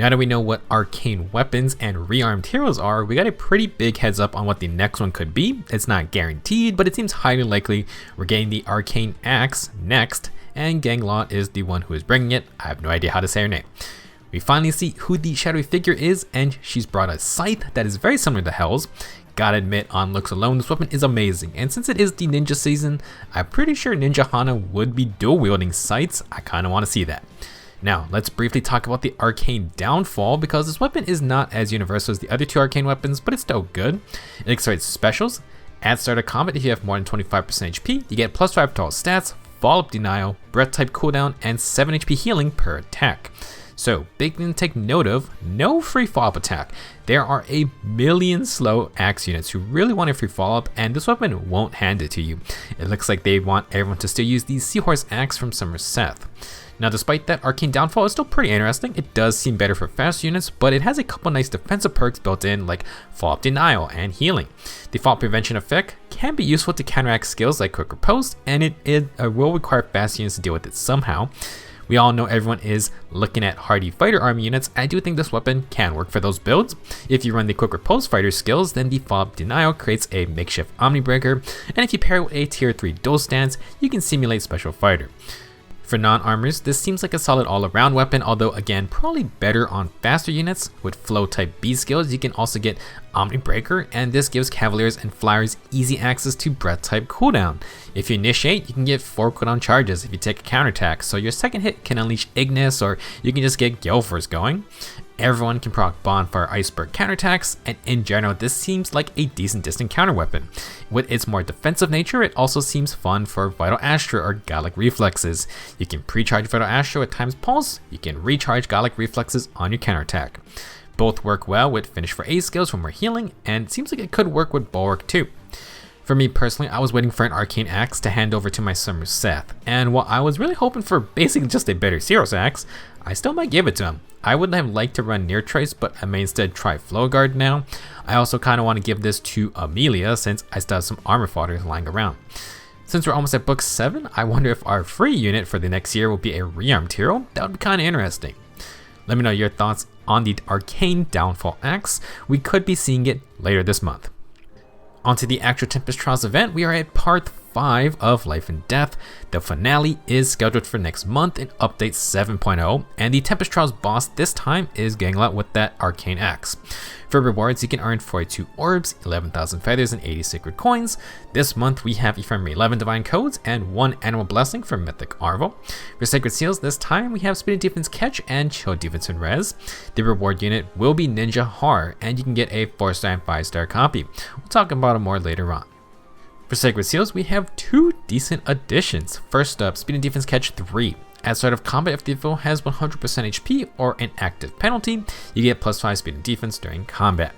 Now that we know what arcane weapons and rearmed heroes are, we got a pretty big heads up on what the next one could be. It's not guaranteed, but it seems highly likely we're getting the Arcane Axe next, and Ganglot is the one who is bringing it. I have no idea how to say her name. We finally see who the shadowy figure is, and she's brought a scythe that is very similar to Hell's. Gotta admit, on looks alone, this weapon is amazing, and since it is the ninja season, I'm pretty sure Ninja Haar would be dual wielding scythes. I kinda wanna see that. Now, let's briefly talk about the arcane downfall, because this weapon is not as universal as the other two arcane weapons, but it's still good. It accelerates specials. At start of combat, if you have more than 25% HP, you get plus 5 to all stats, follow-up denial, breath type cooldown, and 7 HP healing per attack. So, big thing to take note of, no free follow-up attack. There are a million slow axe units who really want a free follow-up, and this weapon won't hand it to you. It looks like they want everyone to still use the Seahorse Axe from Summer Seth. Now, despite that, Arcane Downfall is still pretty interesting. It does seem better for fast units, but it has a couple nice defensive perks built in, like Follow-Up Denial and Healing. The Fall Prevention effect can be useful to counteract skills like Quick Riposte, and it will require fast units to deal with it somehow. We all know everyone is looking at hardy fighter army units. I do think this weapon can work for those builds. If you run the Quick Riposte fighter skills, then the Follow-Up Denial creates a makeshift Omni Breaker, and if you pair it with a tier 3 dual stance, you can simulate Special Fighter. For non-armors, this seems like a solid all-around weapon, although again, probably better on faster units. With Flow type B skills, you can also get Omni Breaker, and this gives Cavaliers and Flyers easy access to Breath type cooldown. If you initiate, you can get 4 cooldown charges if you take a counterattack, so your second hit can unleash Ignis, or you can just get Gale Force going. Everyone can proc Bonfire Iceberg counterattacks, and in general, this seems like a decent distant counter weapon. With its more defensive nature, it also seems fun for Vital Astra or Godlike Reflexes. You can pre-charge Vital Astra with Time's Pulse, you can recharge Godlike Reflexes on your counterattack. Both work well with Finish for A skills for more healing, and it seems like it could work with Bulwark too. For me personally, I was waiting for an Arcane Axe to hand over to my Summer Seth, and while I was really hoping for basically just a better Seahorse Axe, I still might give it to him. I would have liked to run Near Trace, but I may instead try Flow Guard now. I also kind of want to give this to Amelia since I still have some armor fodder lying around. Since we're almost at book 7, I wonder if our free unit for the next year will be a rearmed hero. That would be kind of interesting. Let me know your thoughts on the Arcane Downfall Axe. We could be seeing it later this month. Onto the actual Tempest Trials event, we are at part 5 of Life and Death. The finale is scheduled for next month in update 7.0, and the Tempest Trials boss this time is Ganglot with that Arcane Axe. For rewards, you can earn 42 orbs, 11,000 feathers, and 80 sacred coins. This month we have Ephemery 11 divine codes and 1 animal blessing from Mythic Arvel. For sacred seals this time we have Speed and Defense Catch and Chill Defense and Res. The reward unit will be Ninja Haar, and you can get a 4-star and 5-star copy. We'll talk about it more later on. For Sacred Seals, we have 2 decent additions. First up, Speed and Defense Catch 3. At start of combat, if the foe has 100% HP or an active penalty, you get plus 5 speed and defense during combat.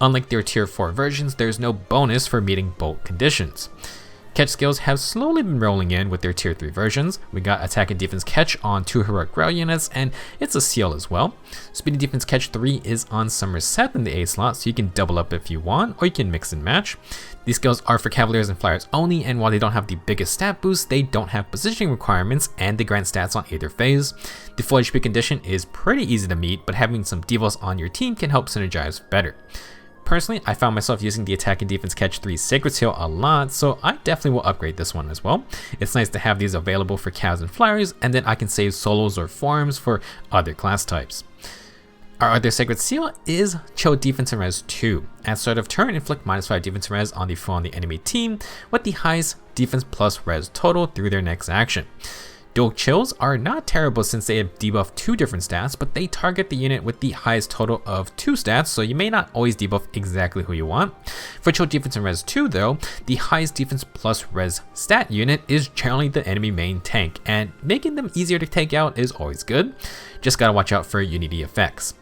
Unlike their tier 4 versions, there is no bonus for meeting bolt conditions. Catch skills have slowly been rolling in with their tier 3 versions. We got Attack and Defense Catch on 2 Heroic Grail units, and it's a seal as well. Speed and Defense Catch 3 is on Summer Seth in the A slot, so you can double up if you want, or you can mix and match. These skills are for Cavaliers and Flyers only, and while they don't have the biggest stat boost, they don't have positioning requirements, and they grant stats on either phase. The full HP condition is pretty easy to meet, but having some devos on your team can help synergize better. Personally, I found myself using the Attack and Defense Catch 3 Sacred Seal a lot, so I definitely will upgrade this one as well. It's nice to have these available for Cavs and Flyers, and then I can save solos or forms for other class types. Our other Sacred Seal is Chill Defense and Res 2. At start of turn, inflict -5 defense and res on the foe on the enemy team, with the highest defense plus res total through their next action. Dual chills are not terrible since they have debuff 2 different stats, but they target the unit with the highest total of 2 stats, so you may not always debuff exactly who you want. For Chill Defense and Res 2 though, the highest defense plus res stat unit is generally the enemy main tank, and making them easier to take out is always good. Just gotta watch out for unity effects.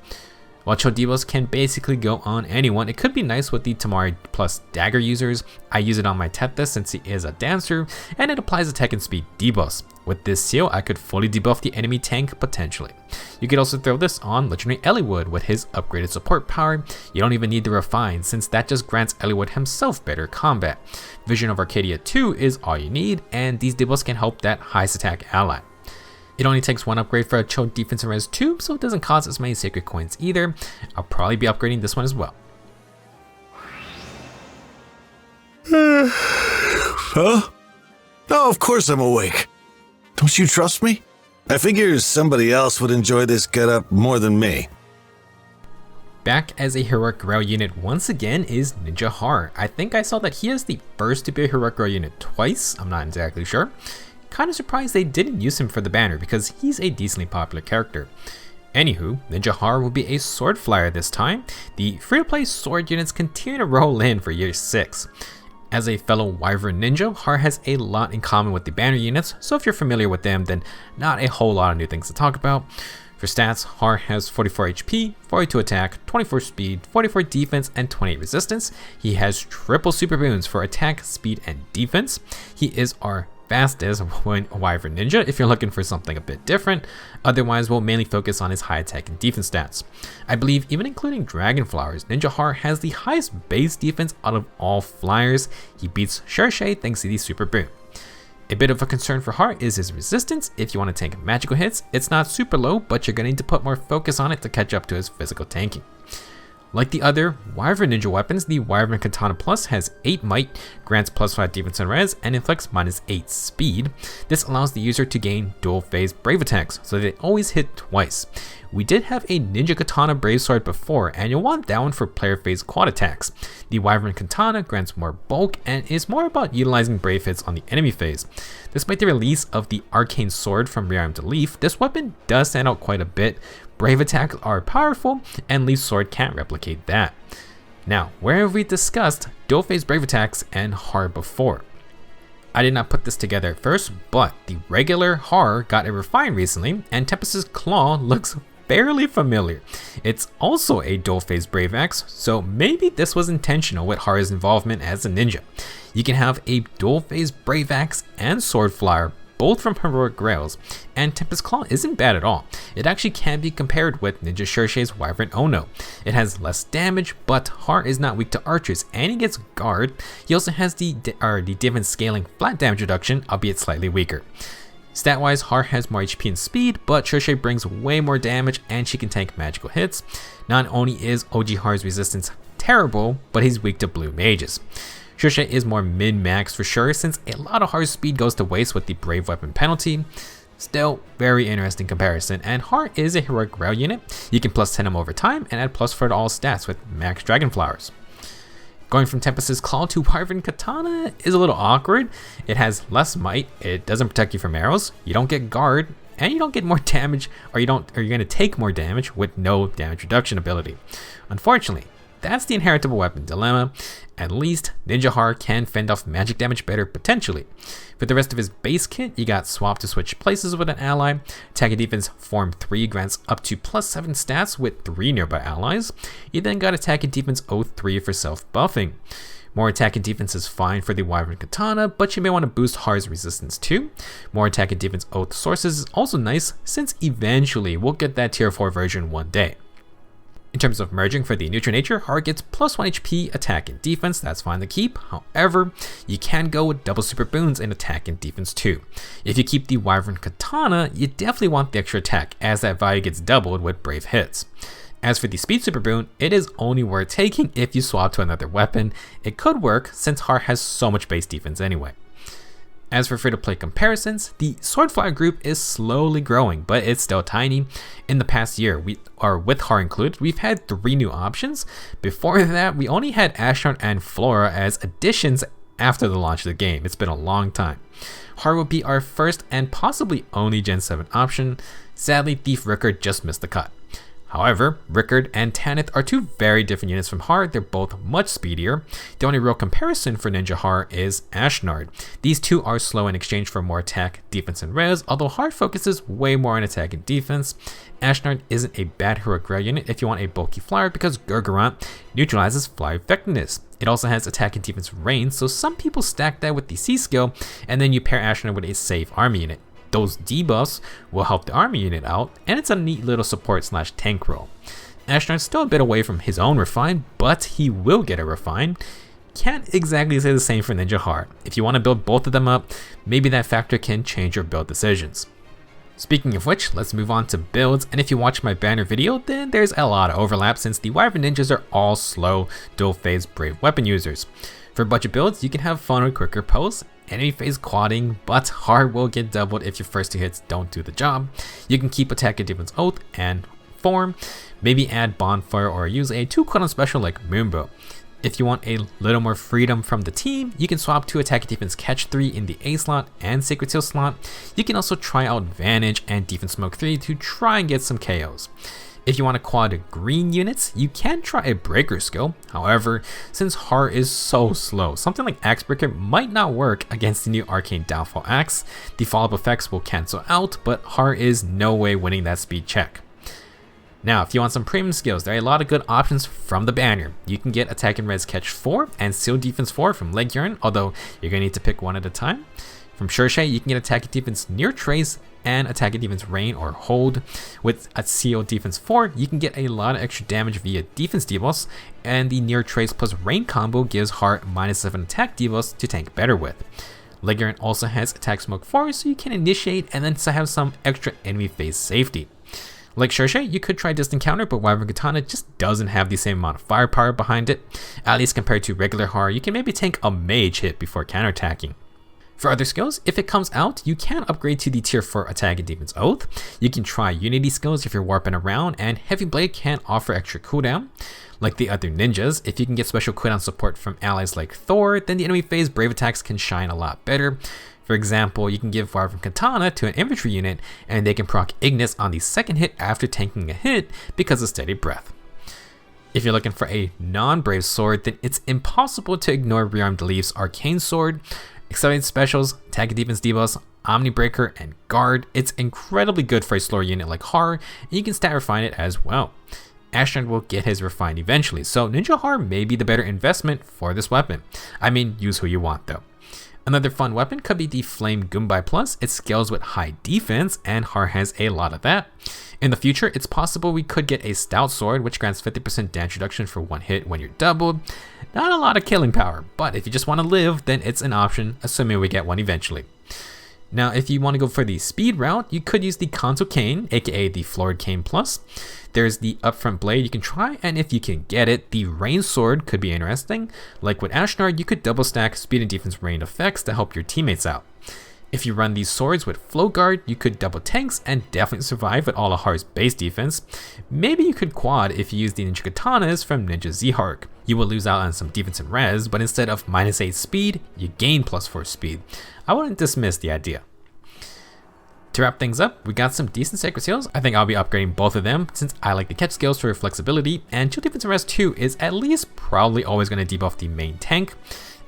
While Chill debuffs can basically go on anyone, it could be nice with the Tamari plus dagger users. I use it on my Tethys since he is a dancer, and it applies attack and speed debuffs. With this seal, I could fully debuff the enemy tank potentially. You could also throw this on Legendary Eliwood with his upgraded support power. You don't even need the Refine since that just grants Eliwood himself better combat. Vision of Arcadia 2 is all you need, and these debuffs can help that highest attack ally. It only takes one upgrade for a choke defense and res 2, so it doesn't cost as many sacred coins either. I'll probably be upgrading this one as well. Huh? Oh, of course I'm awake. Don't you trust me? I figure somebody else would enjoy this getup more than me. Back as a heroic grail unit once again is Ninja Haar. I think I saw that he is the first to be a heroic grail unit twice, I'm not exactly sure. Kinda surprised they didn't use him for the banner because he's a decently popular character. Anywho, Ninja Haar will be a sword flyer this time. The free-to-play sword units continue to roll in for year 6. As a fellow Wyvern ninja, Haar has a lot in common with the banner units, so if you're familiar with them, then not a whole lot of new things to talk about. For stats, Haar has 44 HP, 42 attack, 24 speed, 44 defense, and 28 resistance. He has triple super boons for attack, speed, and defense. He is our fastest Wyvern ninja if you're looking for something a bit different. Otherwise, we'll mainly focus on his high attack and defense stats. I believe even including Dragon Flowers, Ninja Haar has the highest base defense out of all flyers. He beats Cherche thanks to the super boon. A bit of a concern for Haar is his resistance. If you want to tank magical hits, it's not super low, but you're going to need to put more focus on it to catch up to his physical tanking. Like the other Wyvern ninja weapons, the Wyvern Katana Plus has 8 might, grants plus 5 defense and res, and inflicts minus 8 speed. This allows the user to gain dual phase brave attacks, so they always hit twice. We did have a Ninja Katana Brave Sword before, and you'll want that one for player phase quad attacks. The Wyvern Katana grants more bulk and is more about utilizing brave hits on the enemy phase. Despite the release of the Arcane Sword from Rearm to Leaf, this weapon does stand out quite a bit. Brave attacks are powerful, and Leaf Sword can't replicate that. Now, where have we discussed dual phase brave attacks and Haar before? I did not put this together at first, but the regular Haar got a refine recently, and Tempest's Claw looks fairly familiar. It's also a dual phase brave axe, so maybe this was intentional with Haar's involvement as a ninja. You can have a dual phase brave axe and sword flyer, both from heroic grails, and Tempest Claw isn't bad at all. It actually can be compared with Ninja Cherche's Wyvern Ono. It has less damage, but Haar is not weak to archers, and he gets guard. He also has the defense scaling flat damage reduction, albeit slightly weaker. Stat-wise, Haar has more HP and speed, but Cherche brings way more damage and she can tank magical hits. Not only is OG Haar's resistance terrible, but he's weak to blue mages. Cherche is more min-max for sure, since a lot of Haar's speed goes to waste with the brave weapon penalty. Still, very interesting comparison, and Haar is a heroic grail unit. You can plus 10 him over time and add plus 4 to all stats with max dragon flowers. Going from Tempest's Claw to Wyvern Katana is a little awkward. It has less might, it doesn't protect you from arrows, you don't get guard, and you don't get more damage, or you're going to take more damage with no damage reduction ability. Unfortunately, that's the inheritable weapon dilemma. At least Ninja Haar can fend off magic damage better potentially. For the rest of his base kit, you got swap to switch places with an ally. Attack and defense form 3 grants up to plus 7 stats with 3 nearby allies. You then got attack and defense O3 for self buffing. More attack and defense is fine for the Wyvern Katana, but you may want to boost Haar's resistance too. More attack and defense Oath sources is also nice, since eventually we'll get that tier 4 version one day. In terms of merging for the neutral nature, Haar gets plus 1 HP, attack and defense, that's fine to keep. However, you can go with double super boons in attack and defense too. If you keep the Wyvern Katana, you definitely want the extra attack, as that value gets doubled with brave hits. As for the speed super boon, it is only worth taking if you swap to another weapon. It could work since Haar has so much base defense anyway. As for free-to-play comparisons, the Swordflyer group is slowly growing, but it's still tiny. In the past year, with Haar included, we've had 3 new options. Before that, we only had Ashnard and Flora as additions after the launch of the game. It's been a long time. Haar will be our first and possibly only Gen 7 option. Sadly, Thief Rickard just missed the cut. However, Rickard and Tanith are 2 very different units from Haar. They're both much speedier. The only real comparison for Ninja Haar is Ashnard. These 2 are slow in exchange for more attack, defense, and res, although Haar focuses way more on attack and defense. Ashnard isn't a bad heroic grail unit if you want a bulky flyer, because Gurgurant neutralizes fly effectiveness. It also has attack and defense range, so some people stack that with the C skill, and then you pair Ashnard with a safe army unit. Those debuffs will help the army unit out, and it's a neat little support / tank role. Ashnard's still a bit away from his own refine, but he will get a refine. Can't exactly say the same for Ninja Haar. If you want to build both of them up, maybe that factor can change your build decisions. Speaking of which, let's move on to builds, and if you watch my banner video, then there's a lot of overlap since the Wyvern ninjas are all slow, dual phase brave weapon users. For budget builds, you can have fun with quicker pulls, enemy phase quadding, but hard will get doubled if your first 2 hits don't do the job. You can keep attack and defense oath and form, maybe add bonfire or use a 2 cooldown special like Moonbow. If you want a little more freedom from the team, you can swap to attack and defense catch 3 in the A slot and Sacred Seal slot. You can also try out Vantage and defense smoke 3 to try and get some KOs. If you want to quad green units, you can try a breaker skill. However, since Haar is so slow, something like Axe Breaker might not work against the new Arcane Downfall Axe. The follow-up effects will cancel out, but Haar is no way winning that speed check. Now, if you want some premium skills, there are a lot of good options from the banner. You can get Attack and Res Catch 4 and Seal Defense 4 from Wyvern, although you're going to need to pick one at a time. From Shurshai, you can get Attack and Defense Near Trace and Attack and Defense Rain or Hold. With a Seal Defense 4, you can get a lot of extra damage via Defense debuffs, and the Near Trace plus Rain combo gives Haar -7 attack debuffs to tank better with. Wyvern also has Attack Smoke 4, so you can initiate and then have some extra enemy phase safety. Like Shurshai, you could try Distant Counter, but Wyvern Katana just doesn't have the same amount of firepower behind it. At least compared to regular Haar, you can maybe tank a mage hit before counterattacking. For other skills, if it comes out, you can upgrade to the tier 4 Attack and Defense Oath. You can try Unity skills if you're warping around, and Heavy Blade can offer extra cooldown. Like the other ninjas, if you can get special cooldown support from allies like Thor, then the enemy phase brave attacks can shine a lot better. For example, you can give Wyvern Katana to an infantry unit, and they can proc Ignis on the second hit after tanking a hit because of Steady Breath. If you're looking for a non-brave sword, then it's impossible to ignore Rearmed Leaf's Arcane Sword. Accelerated specials, attack and defense debuffs, Omni Breaker, and Guard. It's incredibly good for a slower unit like Haar, and you can stat refine it as well. Ashnard will get his refine eventually, so Ninja Haar may be the better investment for this weapon. I mean, use who you want though. Another fun weapon could be the Flame Gumbai Plus. It scales with high defense, and Haar has a lot of that. In the future, it's possible we could get a Stout Sword, which grants 50% damage reduction for 1 hit when you're doubled. Not a lot of killing power, but if you just want to live, then it's an option, assuming we get one eventually. Now, if you want to go for the speed route, you could use the Kanto Cane, aka the Florid Cane Plus. There's the Upfront Blade you can try, and if you can get it, the Rain Sword could be interesting. Like with Ashnard, you could double stack speed and defense rain effects to help your teammates out. If you run these swords with Flow Guard, you could double tanks and definitely survive with all of Haar's base defense. Maybe you could quad if you use the Ninja Katanas from Ninja Haar. You will lose out on some defense and res, but instead of -8 speed, you gain +4 speed. I wouldn't dismiss the idea. To wrap things up, we got some decent Sacred Seals. I think I'll be upgrading both of them since I like the catch skills for flexibility, and Chill Defense and Res 2 is at least probably always going to debuff the main tank.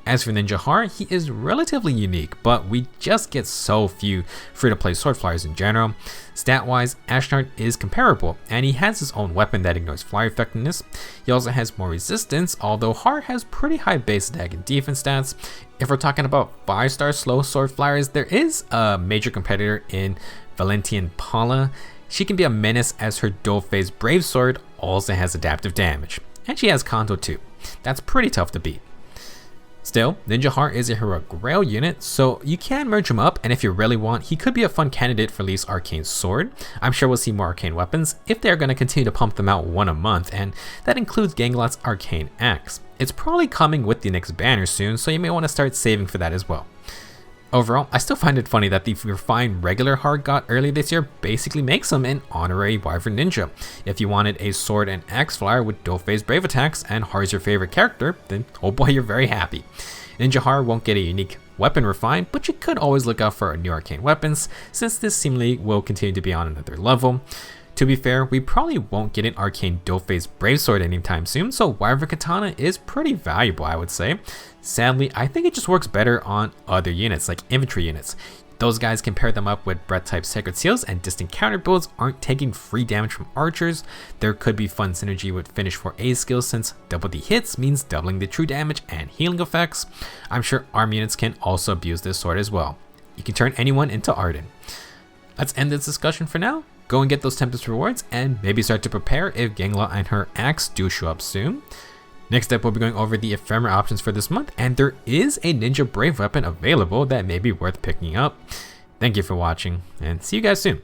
As for Ninja Haar, he is relatively unique, but we just get so few free-to-play sword flyers in general. Stat-wise, Ashnard is comparable, and he has his own weapon that ignores flyer effectiveness. He also has more resistance, although Haar has pretty high base attack and defense stats. If we're talking about 5-star slow sword flyers, there is a major competitor in Valentian Paula. She can be a menace as her dual phase brave sword also has adaptive damage, and she has Kanto too. That's pretty tough to beat. Still, Ninja Haar is a heroic grail unit, so you can merge him up, and if you really want, he could be a fun candidate for Leaf's Arcane Sword. I'm sure we'll see more arcane weapons if they're going to continue to pump them out one a month, and that includes Ganglot's Arcane Axe. It's probably coming with the next banner soon, so you may want to start saving for that as well. Overall, I still find it funny that the refined regular Haar got early this year basically makes him an honorary Wyvern Ninja. If you wanted a sword and axe flyer with dual phase brave attacks and Haar is your favorite character, then oh boy, you're very happy. Ninja Haar won't get a unique weapon refine, but you could always look out for new arcane weapons since this seemingly will continue to be on another level. To be fair, we probably won't get an arcane dual phase brave sword anytime soon, so Wyvern Katana is pretty valuable, I would say. Sadly, I think it just works better on other units like infantry units. Those guys can pair them up with breath type Sacred Seals, and distant counter builds aren't taking free damage from archers. There could be fun synergy with finish 4A skills since double the hits means doubling the true damage and healing effects. I'm sure arm units can also abuse this sword as well. You can turn anyone into Arden. Let's end this discussion for now. Go and get those Tempest rewards and maybe start to prepare if Ganglot and her axe do show up soon. Next up, we'll be going over the ephemera options for this month, and there is a Ninja Brave weapon available that may be worth picking up. Thank you for watching, and see you guys soon.